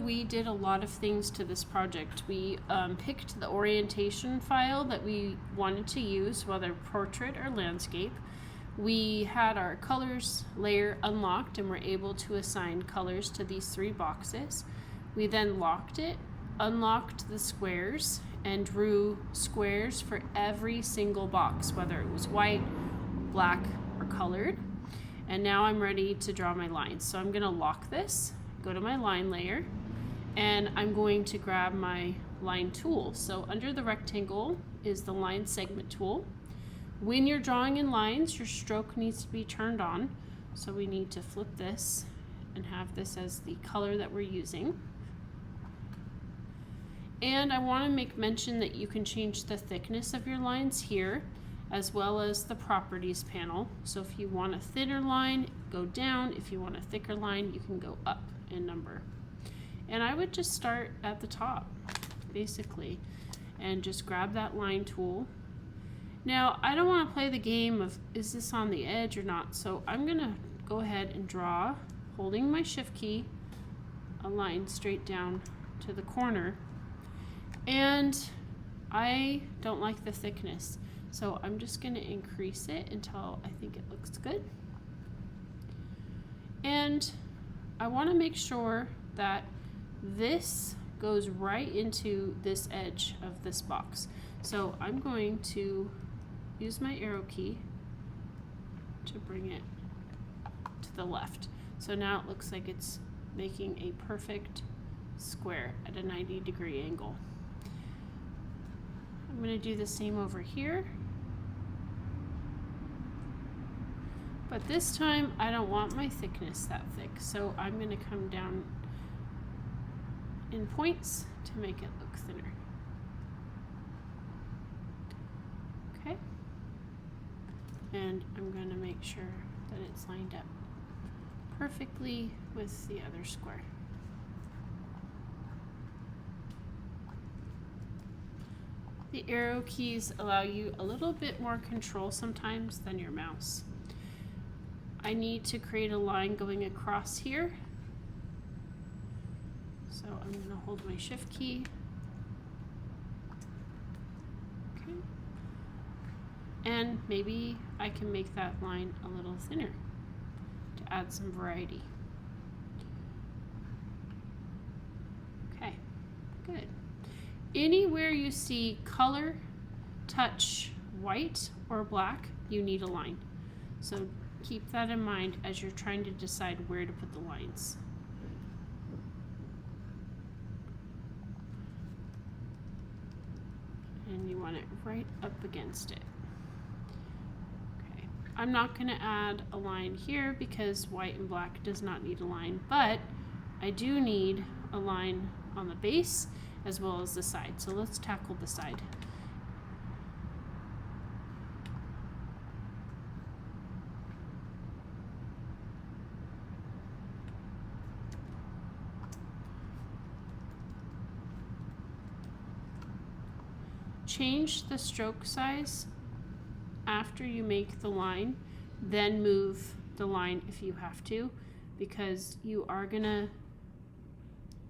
we did a lot of things to this project. We picked the orientation file that we wanted to use, whether portrait or landscape. We had our colors layer unlocked and were able to assign colors to these 3 boxes. We then locked it, unlocked the squares, and drew squares for every single box, whether it was white, black, or colored. And now I'm ready to draw my lines. So I'm gonna lock this, go to my line layer, and I'm going to grab my line tool. So under the rectangle is the line segment tool. When you're drawing in lines, your stroke needs to be turned on. So we need to flip this and have this as the color that we're using. And I want to make mention that you can change the thickness of your lines here, as well as the properties panel. So if you want a thinner line, go down. If you want a thicker line, you can go up in number. And I would just start at the top, basically, and just grab that line tool. Now, I don't want to play the game of, is this on the edge or not? So I'm going to go ahead and draw, holding my shift key, a line straight down to the corner. And I don't like the thickness. So I'm just going to increase it until I think it looks good. And I want to make sure that this goes right into this edge of this box. So I'm going to use my arrow key to bring it to the left. So now it looks like it's making a perfect square at a 90-degree angle. I'm going to do the same over here. But this time I don't want my thickness that thick, so I'm going to come down in points to make it look thinner. Okay. And I'm going to make sure that it's lined up perfectly with the other square. The arrow keys allow you a little bit more control sometimes than your mouse. I need to create a line going across here. So I'm going to hold my shift key. Okay. And maybe I can make that line a little thinner to add some variety. Okay, good. Anywhere you see color, touch, white or black, you need a line. So keep that in mind as you're trying to decide where to put the lines. And you want it right up against it. Okay, I'm not going to add a line here because white and black does not need a line, but I do need a line on the base as well as the side. So let's tackle the side. Change the stroke size after you make the line, then move the line if you have to, because you are gonna,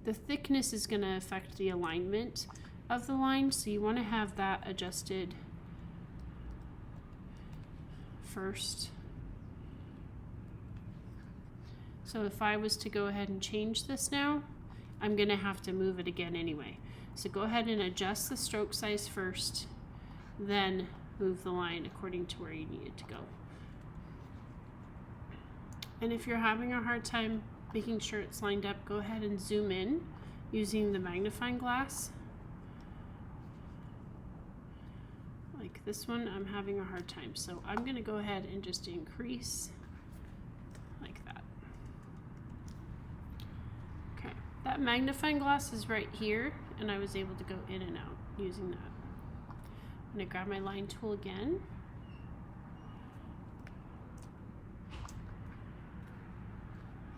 the thickness is gonna affect the alignment of the line, so you wanna have that adjusted first. So if I was to go ahead and change this now, I'm gonna have to move it again anyway. So go ahead and adjust the stroke size first, then move the line according to where you need it to go. And if you're having a hard time making sure it's lined up, go ahead and zoom in using the magnifying glass. Like this one, I'm having a hard time. So I'm gonna go ahead and just increase like that. Okay, that magnifying glass is right here, and I was able to go in and out using that. I'm going to grab my line tool again.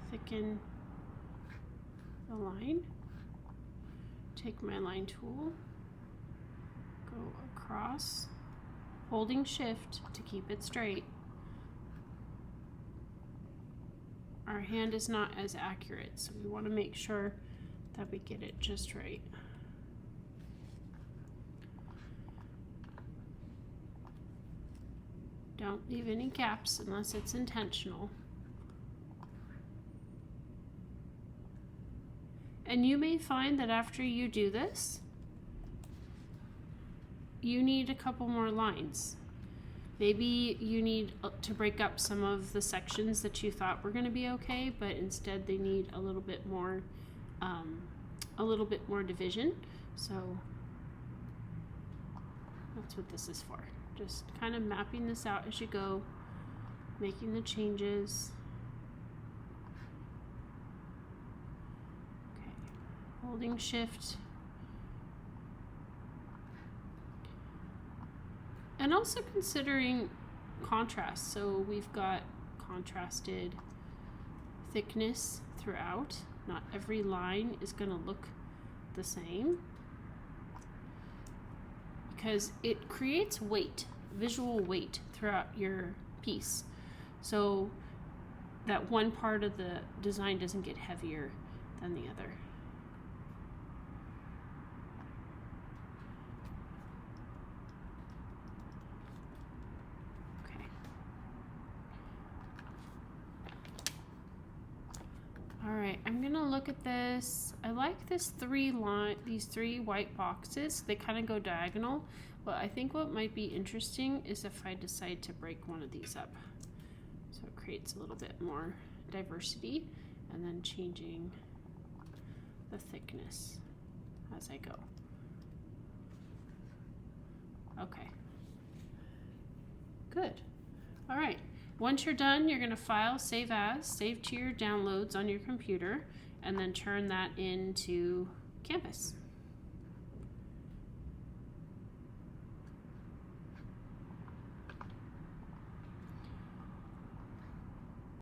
Thicken the line. Take my line tool, go across, holding shift to keep it straight. Our hand is not as accurate, so we want to make sure that we get it just right. Don't leave any gaps unless it's intentional. And you may find that after you do this, you need a couple more lines. Maybe you need to break up some of the sections that you thought were going to be okay, but instead they need a little bit more division. So that's what this is for. Just kind of mapping this out as you go, making the changes. Okay, holding shift. And also considering contrast. So we've got contrasted thickness throughout. Not every line is going to look the same, because it creates weight, visual weight throughout your piece. So that one part of the design doesn't get heavier than the other. Alright, I'm gonna look at this. I like these three white boxes. They kind of go diagonal, but I think what might be interesting is if I decide to break one of these up. So it creates a little bit more diversity, and then changing the thickness as I go. Okay. Good. Alright. Once you're done, you're going to file, save as, save to your downloads on your computer, and then turn that into Canvas.